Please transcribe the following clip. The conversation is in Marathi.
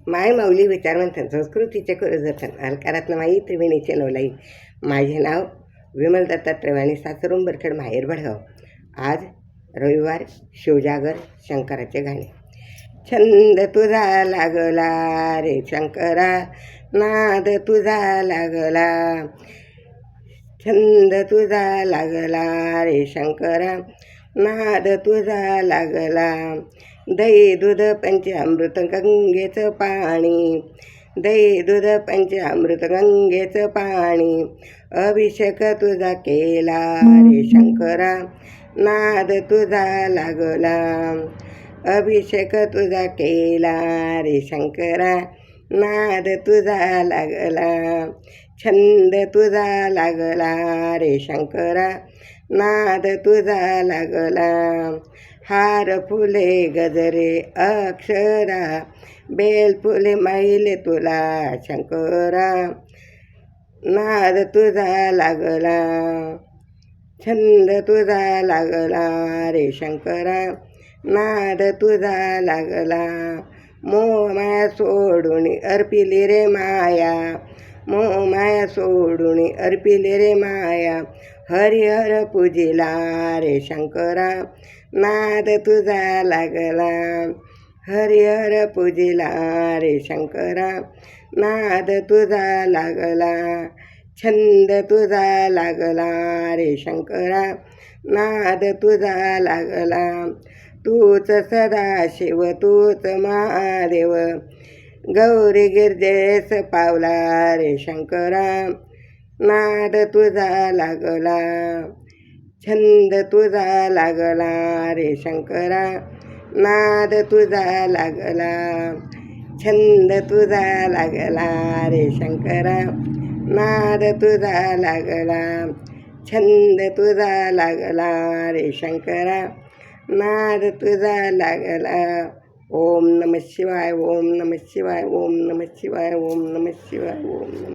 माय माऊली विचारवंतन संस्कृतीचे करू जतन अलकारात माई त्रिवेणीचे नवलाई. माझे नाव विमल दत्तात्रय आणि सासरून बरखेड माहेर बडगाव. आज रविवार, शिवजागर, शंकराचे गाणे. छंद तुझा लागला रे शंकरा, नाद तुझा लागला. छंद तुझा लागला रे शंकरा, नाद तुझा लागला. दही दूध पंचामृत गंगेचं पाणी, दही दूध पंचामृत गंगेचं पाणी. अभिषेक तुझा केला रे शंकरा, नाद तुझा लागला. अभिषेक तुझा केला रे शंकरा, नाद तुझा लागला. छंद तुझा लागला रे शंकरा, नाद तुझा लागला. हार फुले गजरे अक्षरा, बेल फुले माहिले तुला शंकरा, नाद तुझा लागला. छंद तुझा लागला रे शंकरा, नाद तुझा लागला. मोह माया सोडून अर्पिली रे माया, मोह माया सोडून अर्पिली रे माया. हरिहर पूजिला रे शंकरा, नाद तुझा लागला. हरिहर पूजिला रे शंकरा, नाद तुझा लागला. छंद तुझा लागला रे शंकरा, नाद तुझा लागला. तूच सदाशिव तूच महादेव, गौरी गिरजेस पावला रे शंकरा, नाद तुझा लागला. छंद तुझा लागला रे शंकरा, नाद तुझा लागला. छंद तुझा लागला रे शंकरा, नाद तुझा लागला. छंद तुझा लागला रे शंकरा, नाद तुझा लागला. ओम नमः शिवाय, ओम नमः शिवाय, ओम नमः शिवाय, ओम नमः शिवाय, ओम नमः.